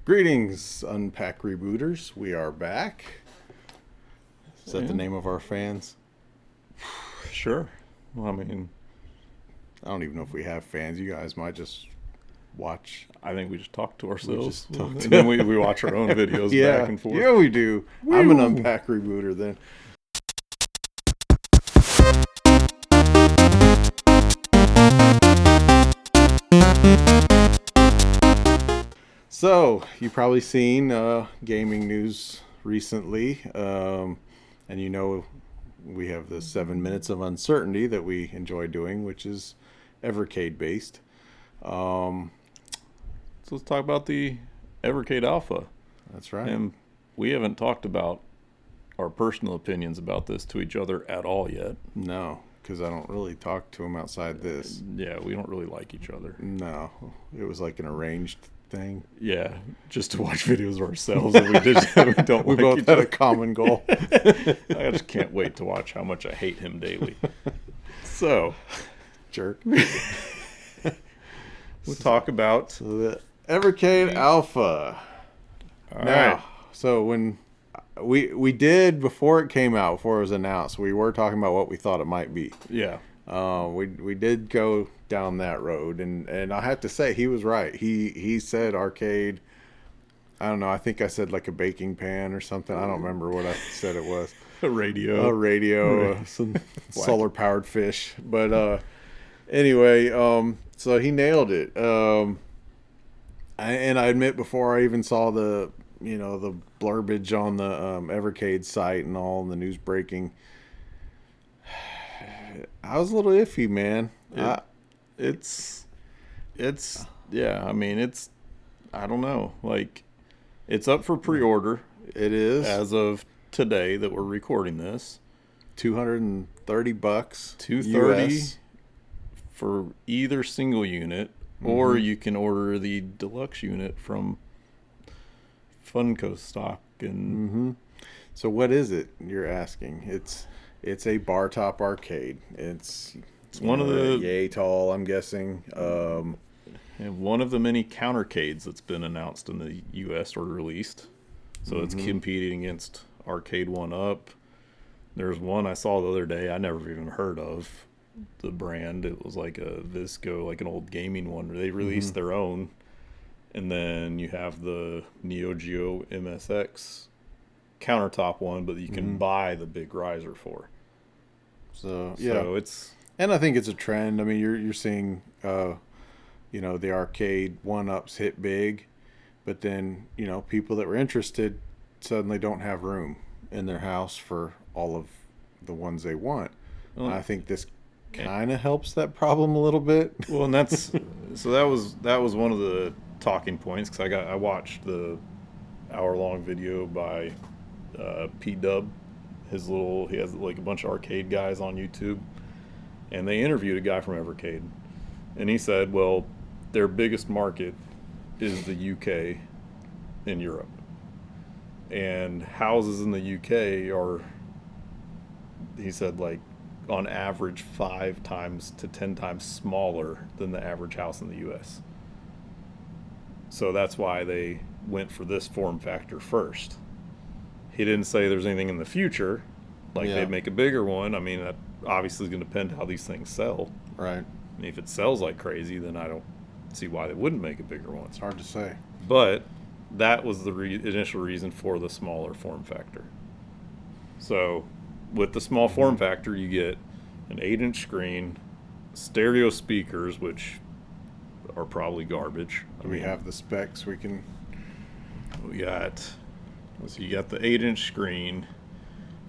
Greetings, Unpack Rebooters. We are back. Is that the name of our fans? Sure. Well, I mean, I don't even know if we have fans. You guys might just watch. I think we just talk to ourselves. just talk and to- then we watch our own videos back and forth. Yeah, we do. Woo! I'm an Unpack Rebooter then. So, you've probably seen gaming news recently, and you know we have the 7 minutes of uncertainty that we enjoy doing, which is Evercade based. So let's talk about the Evercade Alpha. That's right. And we haven't talked about our personal opinions about this to each other at all yet. No, because I don't really talk to him outside this. Yeah, we don't really like each other. No, it was like an arranged thing. Yeah, just to watch videos of ourselves that we don't We like both each had other. a common goal. I just can't wait to watch how much I hate him daily. So, Jerk. we'll talk about... So the Evercade Alpha. All Now, right. so when we did, before it came out, before it was announced, we were talking about what we thought it might be. Yeah. We did go down that road, and I have to say he was right. He said arcade. I don't know. I think I said like a baking pan or something. I don't remember what I said it was. A radio. A radio, some solar powered fish. But anyway, so he nailed it. And I admit, before I even saw the the blurbage on the Evercade site and all the news breaking, I was a little iffy, man. It's yeah, I mean, I don't know, like, it's up for pre-order It is as of today that we're recording this. $230, $230 US. for either single unit, or you can order the deluxe unit from Funko stock. And So what is it? You're asking. It's a bar top arcade. It's one of the- yay tall, I'm guessing. and one of the many countercades that's been announced in the US or released. So it's competing against Arcade 1-Up. There's one I saw the other day I never even heard of. The brand, it was like a Visco, like an old gaming one. They released their own. And then you have the Neo Geo MSX countertop one, but you can buy the big riser for. So yeah, So it's and I think it's a trend. I mean, you're seeing the arcade 1-Ups hit big, but then people that were interested suddenly don't have room in their house for all of the ones they want. Well, I think this kind of helps that problem a little bit. well, and that's so that was one of the talking points, because I watched the hour-long video by P-Dub. He has like a bunch of arcade guys on YouTube, and they interviewed a guy from Evercade, and he said, well, their biggest market is the UK and Europe, and houses in the UK are, he said, like, on average 5 times to 10 times smaller than the average house in the US. So that's why they went for this form factor first. He didn't say there's anything in the future, like they'd make a bigger one. I mean, that obviously is going to depend how these things sell. Right. And if it sells like crazy, then I don't see why they wouldn't make a bigger one. It's hard to say. But that was the initial reason for the smaller form factor. So with the small form factor, you get an 8-inch screen, stereo speakers, which are probably garbage. Do we have the specs we can? We got, so you got the 8-inch screen.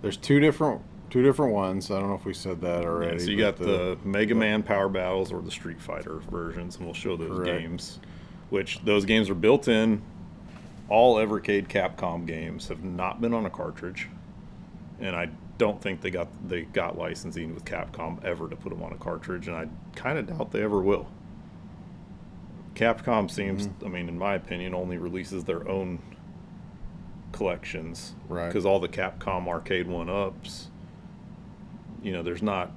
There's two different ones. I don't know if we said that already. So you got the Mega Man Power Battles or the Street Fighter versions, and we'll show those Correct. games, which those games are built in. All Evercade Capcom games have not been on a cartridge, and I don't think they got licensing with Capcom ever to put them on a cartridge, and I kind of doubt they ever will. Capcom seems, I mean, in my opinion, only releases their own collections. Right. Because all the Capcom arcade 1-Ups, there's not...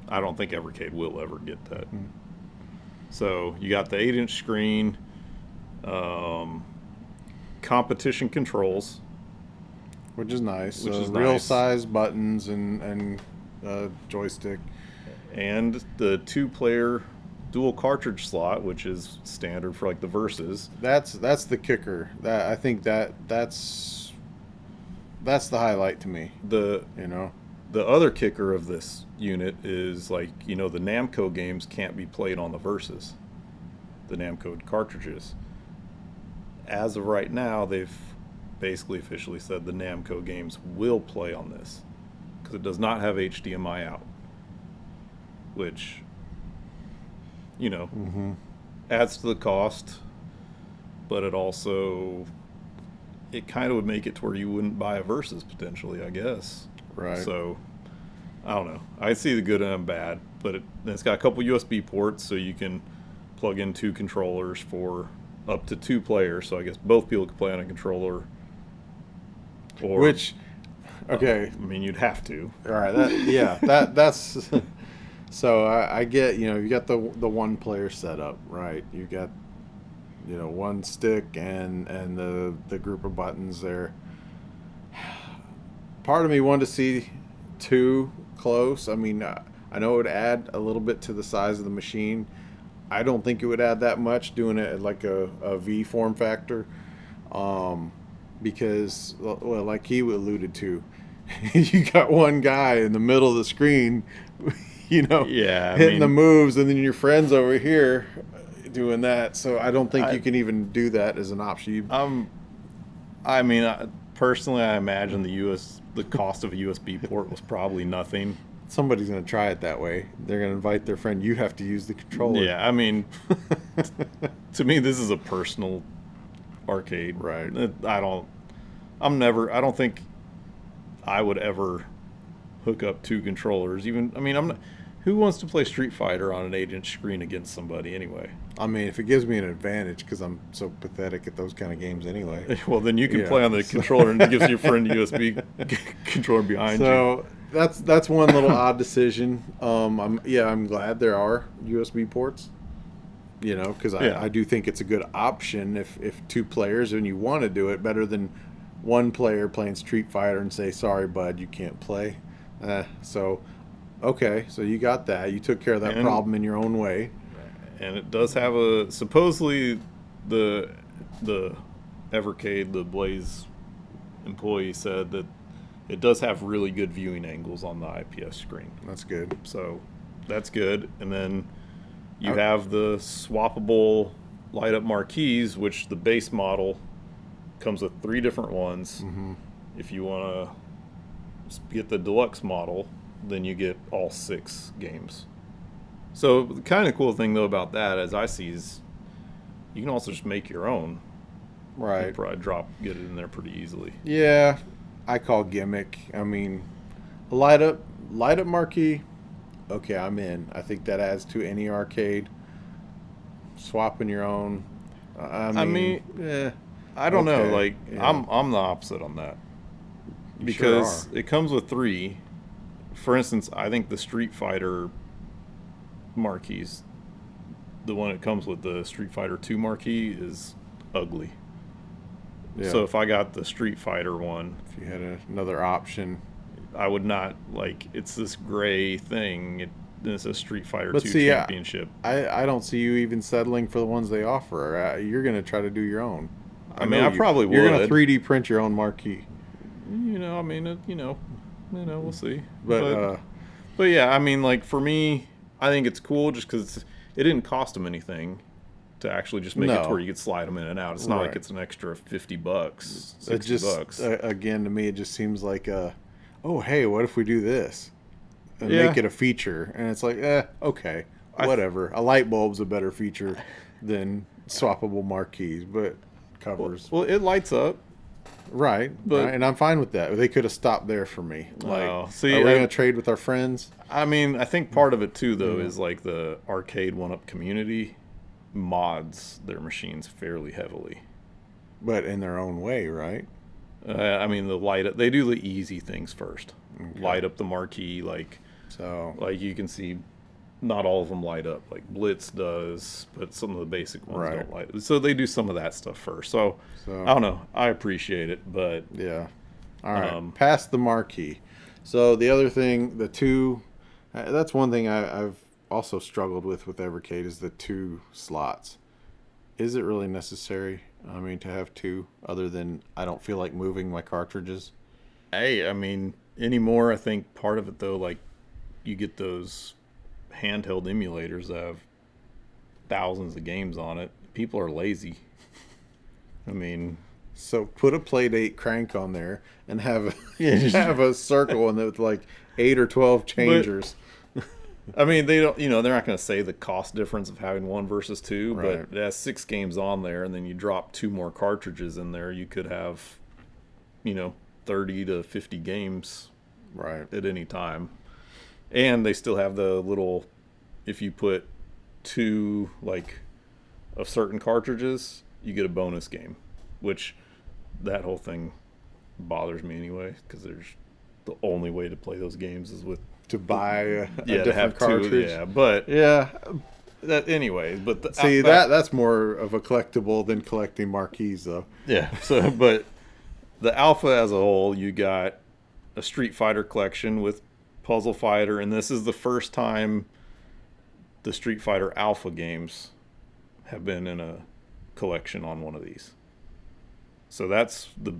I don't think Evercade will ever get that. So you got the 8-inch screen. Um, competition controls, which is nice. which So is real nice, size buttons and joystick. and the 2-player dual cartridge slot, which is standard for like the verses. That's the kicker. That I think that's the highlight to me. The You know. the other kicker of this unit is like the Namco games can't be played on the verses, the Namco cartridges. As of right now, they've basically officially said the Namco games will play on this because it does not have HDMI out, which Mm-hmm. adds to the cost, but it kind of would make it to where you wouldn't buy a Versus potentially, I guess. Right. So I don't know. I see the good and bad, but it's got a couple USB ports, so you can plug in 2 controllers for up to 2 players. So I guess both people can play on a controller. Or Which, okay, I mean, you'd have to. all right. That's. So I get you got the one player setup, right? You got one stick and the group of buttons there. Part of me wanted to see two close. I mean, I know it would add a little bit to the size of the machine. I don't think it would add that much doing it at like a V form factor, because well, like he alluded to, you got one guy in the middle of the screen, Yeah, I hitting the mean, moves, and then your friends over here doing that. So I don't think I you can even do that as an option. I'm I mean, personally, I imagine the cost of a USB port was probably nothing. Somebody's gonna try it that way. They're gonna invite their friend. You have to use the controller. Yeah, I mean, to me, this is a personal arcade. Right. I don't think I would ever hook up 2 controllers. Even, I mean, I'm not, who wants to play Street Fighter on an 8-inch screen against somebody anyway? I mean, if it gives me an advantage, because I'm so pathetic at those kind of games anyway. Well, then you can Yeah. play on the controller and it gives your friend a USB controller behind you. So that's one little odd decision. I'm glad there are USB ports. Because Yeah. I do think it's a good option if 2 players and you want to do it, better than one player playing Street Fighter and say, sorry bud, you can't play. So okay, so you got that. You took care of that And- problem in your own way. And it does have supposedly the Evercade, the Blaze employee said that it does have really good viewing angles on the IPS screen. That's good. So that's good. And then you I- have the swappable light up marquees, which the base model comes with 3 different ones. Mm-hmm. If you want to get the deluxe model, then you get all 6 games. So the kind of cool thing though about that, as I see, is you can also just make your own. You Right. probably get it in there pretty easily. Yeah, I call gimmick. I mean, light up marquee. Okay, I'm in. I think that adds to any arcade. Swapping your own. I mean, eh, I don't know. Okay, Like yeah. I'm the opposite on that You because sure are. it comes with 3. For instance, I think the Street Fighter marquees, the one it comes with, the Street Fighter 2 marquee, is ugly. Yeah. So if I got the Street Fighter one, if you had another option. I would not like. It's this gray thing. It's a Street Fighter But 2 see, championship. I don't see you even settling for the ones they offer. You're gonna try to do your own. I mean, I probably You're gonna would. 3D print your own marquee. I mean, we'll see. But But yeah, I mean, like for me, I think it's cool just because it didn't cost them anything to actually just make it to No. where you could slide them in and out. It's not like Right. it's an extra $50, it just $60. again to me it just seems like oh hey, what if we do this and Yeah. make it a feature? And it's like okay, I- whatever. A light bulb's a better feature than swappable marquees, but covers. Well, it lights up. Right, but- right, and I'm fine with that. They could have stopped there for me. Like, Oh, see, are we I- gonna trade with our friends? I mean, I think part of it too, though, Mm-hmm. is like the arcade one-up community mods their machines fairly heavily. But in their own way, right? I mean, they do the easy things first. Okay. Light up the marquee, like So you can see not all of them light up. Like Blitz does, but some of the basic ones Right. don't light. So they do some of that stuff first. So So I don't know. I appreciate it, but yeah. All right. um, Past the marquee. So the other thing, the two, that's one thing I've also struggled with Evercade is the two slots. Is it really necessary? I mean, to have two, other than I don't feel like moving my cartridges. hey, I mean, anymore, I think part of it though, like you get those handheld emulators that have thousands of games on it. People are lazy. I mean, So put a Playdate crank on there and have yeah, just, have a circle and with like 8 or 12 but changers. I mean, they don't, they're not going to say the cost difference of having one versus two, Right. but it has 6 games on there, and then you drop 2 more cartridges in there, you could have, 30 to 50 games Right. at any time. And they still have the little, if you put two, like, of certain cartridges, you get a bonus game, which that whole thing bothers me anyway, because there's the only way to play those games is with To buy a to different have cartridge. two. Yeah, but Yeah. that anyway. But See, that's more of a collectible than collecting marquees, though. yeah. So, but the Alpha as a whole, you got a Street Fighter collection with Puzzle Fighter, and this is the first time the Street Fighter Alpha games have been in a collection on one of these. So that's the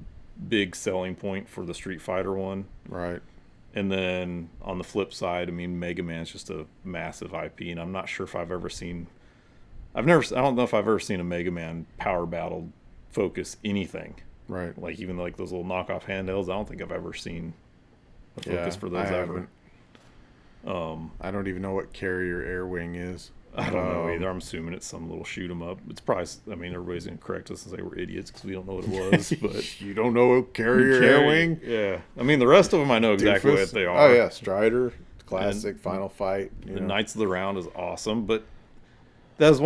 big selling point for the Street Fighter one. Right. And then on the flip side, I mean, Mega Man's just a massive IP, and I'm not sure if I don't know if I've ever seen a Mega Man power battle focus anything. Right. Like even like those little knockoff handhelds, I don't think I've ever seen a focus for those I ever. haven't. I don't even know what carrier air wing is. I don't know either. I'm assuming it's some little shoot 'em up. It's probably. I mean, everybody's gonna correct us and say we're idiots because we don't know what it was. But You don't know carrier air wing? yeah. I mean, the rest of them I know exactly Doofus? what they are. Oh yeah, Strider, classic, Final Fight. The Knights of the Round is awesome, but that's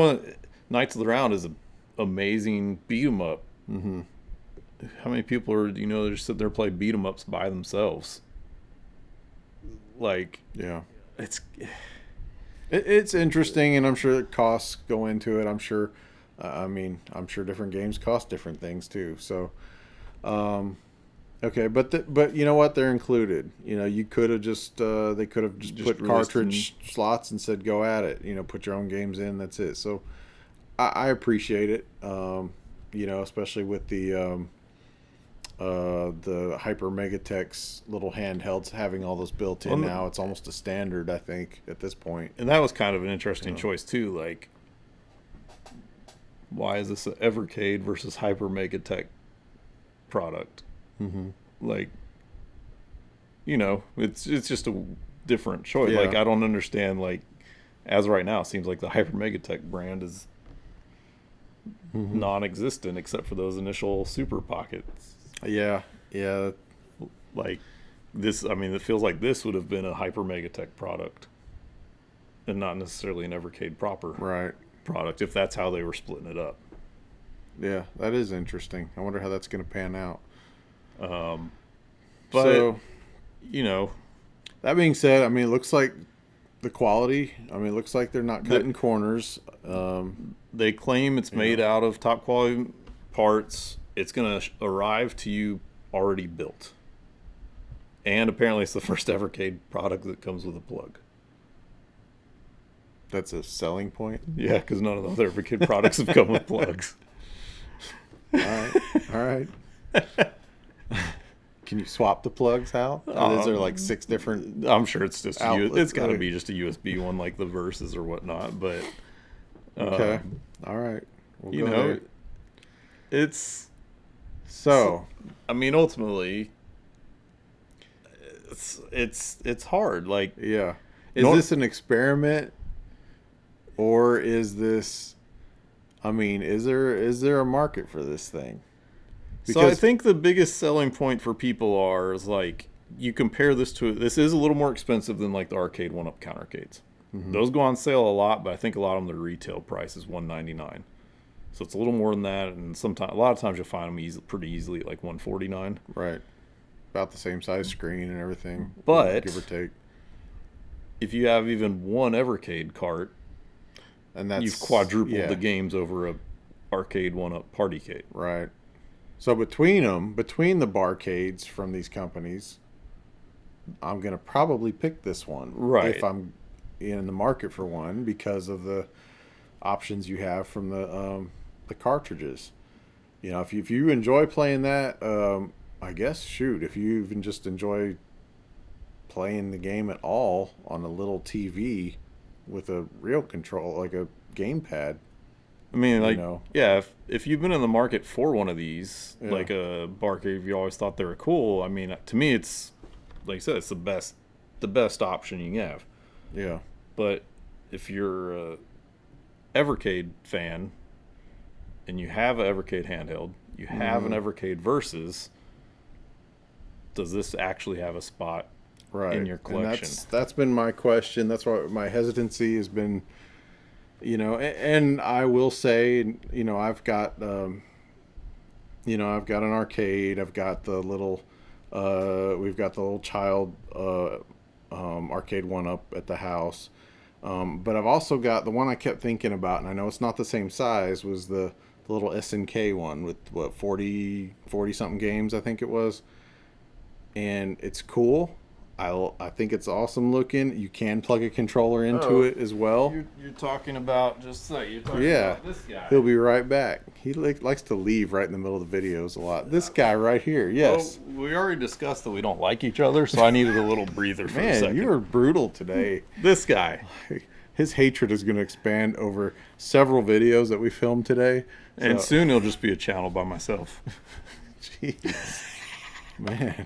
Knights of the Round is an amazing beat 'em up. Mm-hmm. How many people are they just sit there and play beat 'em ups by themselves? Like Yeah. it's It's interesting, and I'm sure the costs go into it. I'm sure. I'm sure different games cost different things too. So, okay, but you know what? They're included. You could have just they could have just put cartridge slots and said go at it. Put your own games in. That's it. So, I appreciate it. Especially with the Hyper Megatex little handhelds having all those built in now. It's almost a standard, I think, at this point. and that was kind of an interesting choice too. Like, why is this an Evercade versus Hyper Megatech product? Mm-hmm. Like, it's just a different choice. Yeah. Like, I don't understand. Like, as right now, it seems like the Hyper Megatech brand is non-existent except for those initial Super Pockets. Yeah. Like this, I mean, it feels like this would have been a Hyper Megatech product and not necessarily an Evercade proper Right. product if that's how they were splitting it up. Yeah, that is interesting. I wonder how that's going to pan out. But, So, you that being said, I mean, it looks like the quality. I mean, it looks like they're not cutting corners. they claim it's made out of top quality parts. It's going to arrive to you already built. And apparently it's the first Evercade product that comes with a plug. That's a selling point. Yeah, because none of the other Evercade products have come with plugs. All right. Can you swap the plugs out? Is there like 6 different? I'm sure it's just outlets? it's got to be just a USB one like the Versus or whatnot. But Okay. All right. We'll go there. it's So, I mean, ultimately, it's hard. Like, yeah. Is this an experiment, or is this? I mean, is there a market for this thing? so I think the biggest selling point for people is like you compare this is a little more expensive than like the arcade 1-up counter arcades. Those go on sale a lot, but I think a lot of them the retail price is $199. So it's a little more than that, and a lot of times you'll find them pretty easily at like $149. Right. About the same size screen and everything, But give or take. if you have even one Evercade cart, And that's you've quadrupled the yeah, games over a arcade one up Partycade. right. So between them, between the barcades from these companies, I'm gonna probably pick this one if Right. I'm in the market for one because of the options you have from the cartridges. You know, if you enjoy playing that, I guess shoot, if you even just enjoy playing the game at all on a little TV with a real control, like a gamepad, I mean, you like, know, yeah, if you've been in the market for one of these, yeah, like a barcade, you always thought they were cool. I mean, to me, it's like I said, it's the best option you can have. yeah, But if you're a Evercade fan and you have an Evercade handheld, you have an mm, Evercade Versus, does this actually have a spot in right. your And collection? that's been my question. That's why my hesitancy has been, you know, and I will say, you know, I've got an arcade. I've got the little, we've got the little child arcade one up at the house. But I've also got the one I kept thinking about, and I know it's not the same size, was the little SNK one with what 40 something games, I think it was. And it's cool. I think it's awesome looking. You can plug a controller into Oh, it as well. you're talking about just so you're talking Yeah, about this guy. he'll be right back. He likes to leave right in the middle of the videos a lot. This guy right here, Well, yes. we already discussed that we don't like each other, so I needed a little breather for a Man, second. you are brutal today. This guy, His hatred is going to expand over several videos that we filmed today. and So, soon he'll just be a channel by myself. jeez, man.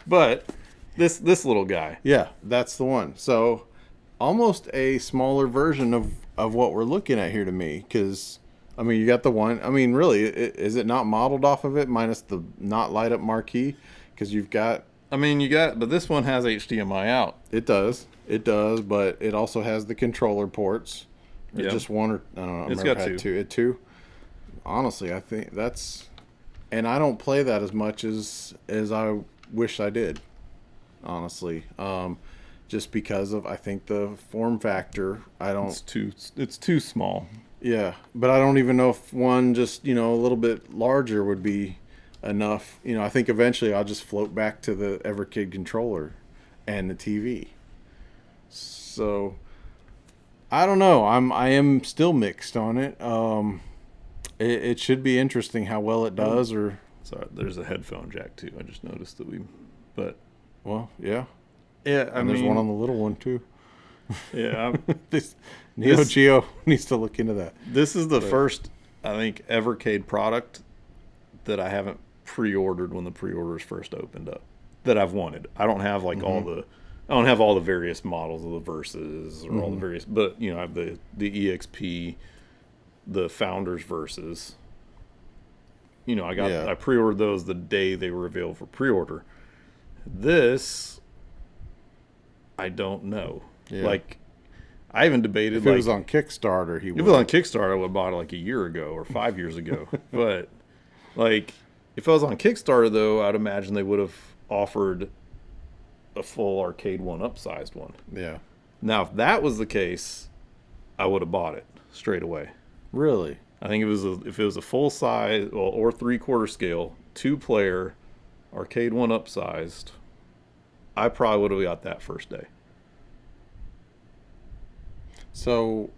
But this little guy, Yeah, that's the one. So, almost a smaller version of what we're looking at here to me, because I mean, you got the one. I mean, really, is it not modeled off of it, minus the not light up marquee? Because you've got I mean, but this one has HDMI out. it does, but it also has the controller ports. Or Yeah, just one, or I don't know. I've it's never got had two. two. Honestly, I think and I don't play that as much as I wish I did. Honestly, just because of I think the form factor. I don't. It's too small. Yeah, but I don't even know if one just a little bit larger would be enough. You know, I think eventually I'll just float back to the Everkid controller and the TV. So I don't know. I am still mixed on it. It should be interesting how well it does. Or Sorry, there's a headphone jack too. I just noticed but well, yeah. yeah, I And there's one mean, on the little one too. yeah, This Neo this Geo needs to look into that. this is the But first I think Evercade product that I haven't pre-ordered when the pre-orders first opened up that I've wanted. I don't have like I don't have all the various models of the Versus or all the various, but I have the EXP, the Founders Versus. yeah, I pre-ordered those the day they were available for pre-order. This I don't know. yeah. Like I even debated If it like was on Kickstarter, he if would. it was on Kickstarter, I would have bought it like a year ago or 5 years ago. But like if I was on Kickstarter though, I'd imagine they would have offered a full arcade one upsized one. Yeah. Now if that was the case, I would have bought it straight away. Really? I think if it was a full size or 3/4 scale, 2-player arcade one upsized, I probably would have got that first day. So,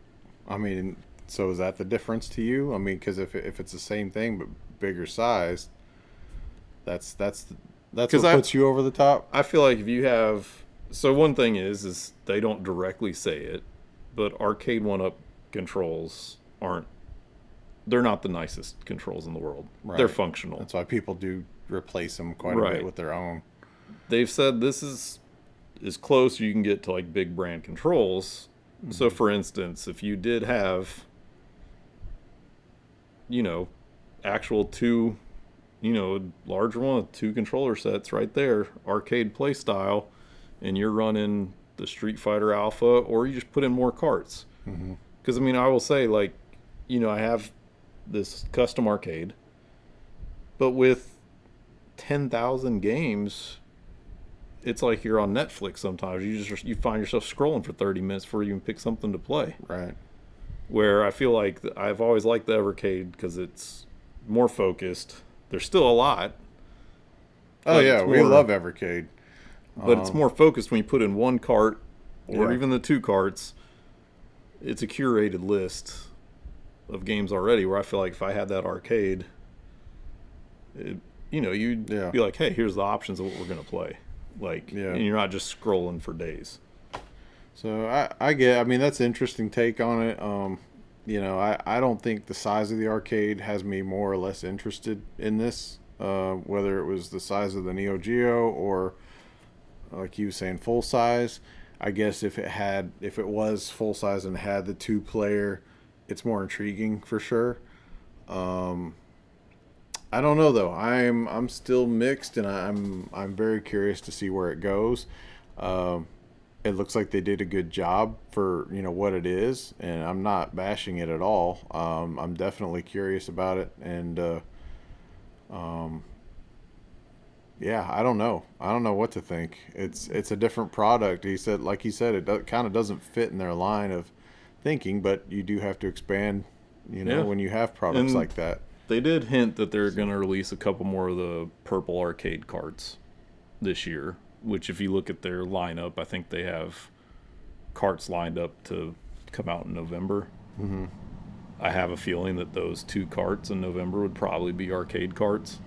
I mean, so is that the difference to you? I mean, because if it's the same thing but bigger size, that's Because what puts you over the top. I feel like if you have one thing is they don't directly say it, but arcade one up controls aren't they're not the nicest controls in the world. Right. They're functional. That's why people do replace them quite a Right. bit with their own. They've said this is as close you can get to like big brand controls. So for instance, if you did have actual two larger one with two controller sets right there, arcade play style, and you're running the Street Fighter Alpha, or you just put in more carts. Because I mean, I will say like, I have this custom arcade, but with 10,000 games, it's like you're on Netflix sometimes. You find yourself scrolling for 30 minutes before you even pick something to play. Right. Where I feel like I've always liked the Evercade because it's more focused. There's still a lot. Oh yeah, we love Evercade. But it's more focused when you put in one cart or Yeah. even the two carts. It's a curated list of games already. Where I feel like if I had that arcade, you'd Yeah. be like, hey, here's the options of what we're gonna play. Like, Yeah. and you're not just scrolling for days. So I mean, that's an interesting take on it. I don't think the size of the arcade has me more or less interested in this. Whether it was the size of the Neo Geo or, like you were saying, full size. I guess if it was full size and had the 2-player, it's more intriguing for sure. I don't know though. I'm still mixed, and I'm very curious to see where it goes. Um, it looks like they did a good job for what it is, and I'm not bashing it at all. I'm definitely curious about it, and yeah, I don't know. I don't know what to think. It's a different product. Like he said, kind of doesn't fit in their line of thinking, but you do have to expand. Yeah. When you have products And like that. they did hint that they're going to release a couple more of the purple arcade carts this year, which if you look at their lineup, I think they have carts lined up to come out in November. Mm-hmm. I have a feeling that those 2 carts in November would probably be arcade carts.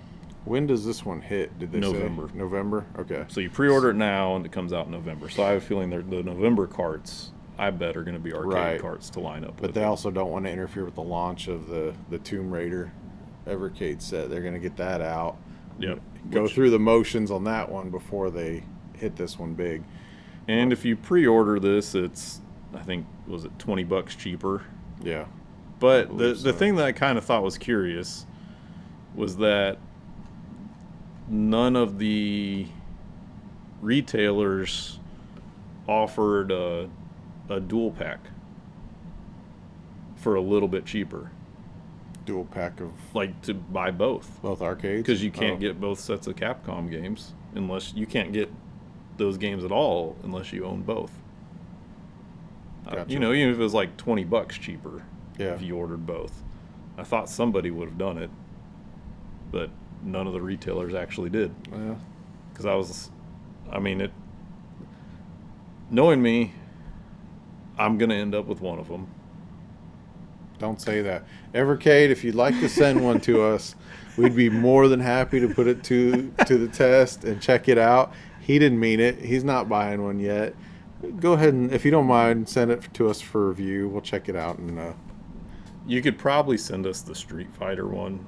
When does this one hit? Did they November. say November? Okay. So you pre-order it now and it comes out in November. So I have a feeling the November carts, I bet, are going to be arcade Right. carts to line up But with. they it. also don't want to interfere with the launch of the Tomb Raider Evercade set. They're going to get that out. Yep. Go through the motions on that one before they hit this one big. And if you pre-order this, it's, I think, was it $20 cheaper? Yeah. But the so. thing that I kind of thought was curious was that none of the retailers offered a dual pack for a little bit cheaper, Dual pack of like to buy both, both arcades. because you can't get both sets of Capcom games unless you can't get those games at all unless you own both. Gotcha. Even if it was like $20 cheaper, Yeah. if you ordered both. I thought somebody would have done it, but none of the retailers actually did. Yeah. Because knowing me, I'm going to end up with one of them. Don't say that. Evercade, if you'd like to send one to us, we'd be more than happy to put it to the test and check it out. He didn't mean it. He's not buying one yet. Go ahead and, if you don't mind, send it to us for review. We'll check it out. And You could probably send us the Street Fighter one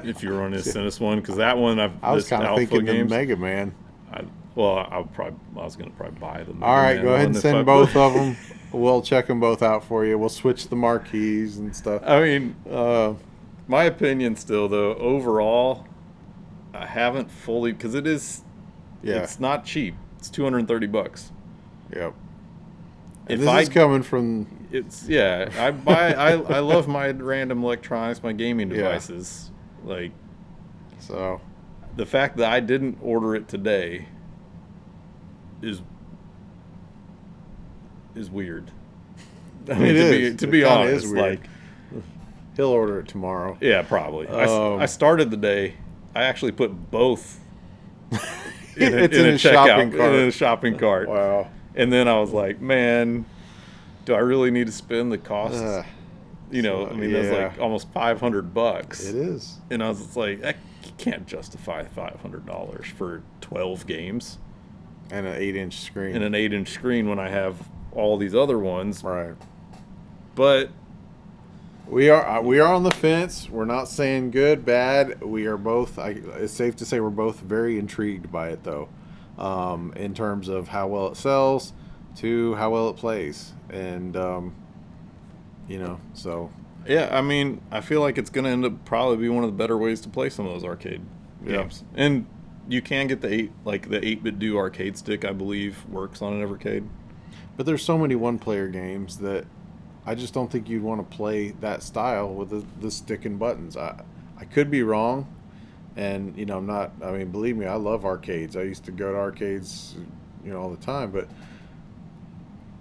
if you were going to send us one, because that one I was kind of thinking the Mega Man. I was going to probably buy the Mega All right, Man go ahead one and if send both of them. We'll check them both out for you. We'll switch the marquees and stuff. I mean, my opinion still, though, overall, I haven't fully, because it's not cheap. It's $230. Yep. If And this is coming from. I love my random electronics, my gaming devices. Like, So. the fact that I didn't order it today is weird. I mean, to be honest, like, he'll order it tomorrow. yeah, probably. I started the day. I actually put both in a shopping cart. in a shopping cart. Wow. And then I was like, man, do I really need to spend the cost? That's like almost $500. It is. And I was just like, I can't justify $500 for 12 games And an 8-inch screen. and an 8-inch screen when I have all these other ones. Right. But We are on the fence. We're not saying good, bad. We are both. It's safe to say we're both very intrigued by it, though, in terms of how well it sells, to how well it plays, and so. yeah, I mean, I feel like it's going to end up probably be one of the better ways to play some of those arcade games. And you can get the 8-bit do arcade stick, I believe, works on an Evercade. But there's so many one-player games that I just don't think you'd want to play that style with the stick and buttons. I could be wrong, And not. I mean, believe me, I love arcades. I used to go to arcades, all the time. But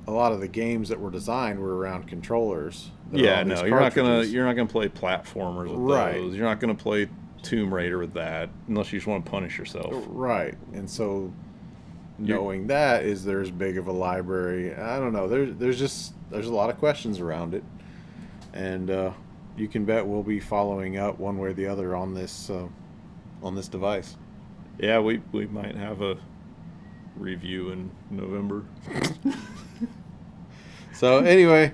a lot of the games that were designed were around controllers that are Yeah, on these no, cartridges. you're not gonna play platformers with Right. those. You're not gonna play Tomb Raider with that unless you just want to punish yourself. Right. And so You knowing that, is there as big of a library? I don't know. There's a lot of questions around it, and you can bet we'll be following up one way or the other on this device. Yeah, we might have a review in November. So anyway,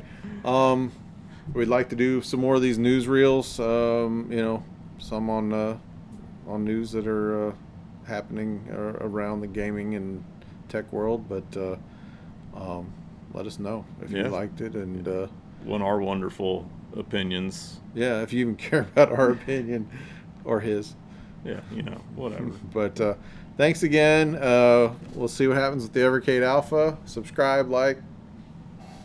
we'd like to do some more of these newsreels. Some on news that are happening around the gaming and tech world. But let us know if you Yeah, liked it, and one our wonderful opinions. yeah, if you even care about our opinion or his. Yeah, whatever. But thanks again. We'll see what happens with the Evercade Alpha. Subscribe, like,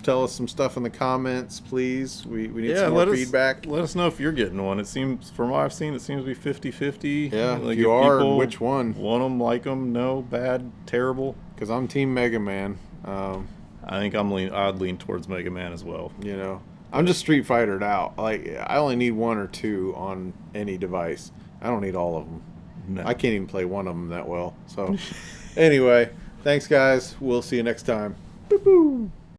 tell us some stuff in the comments, please. We need Yeah, some more feedback. let us know if you're getting one. It seems, from what I've seen, it seems to be 50-50. Yeah, Like if you are, and people which one? want them, like them, no, bad, terrible. Because I'm Team Mega Man. I think I'd lean towards Mega Man as well. I'm just Street Fightered out. Like, I only need one or two on any device. I don't need all of them. No. I can't even play one of them that well. So, anyway, thanks, guys. We'll see you next time. Boop, boop.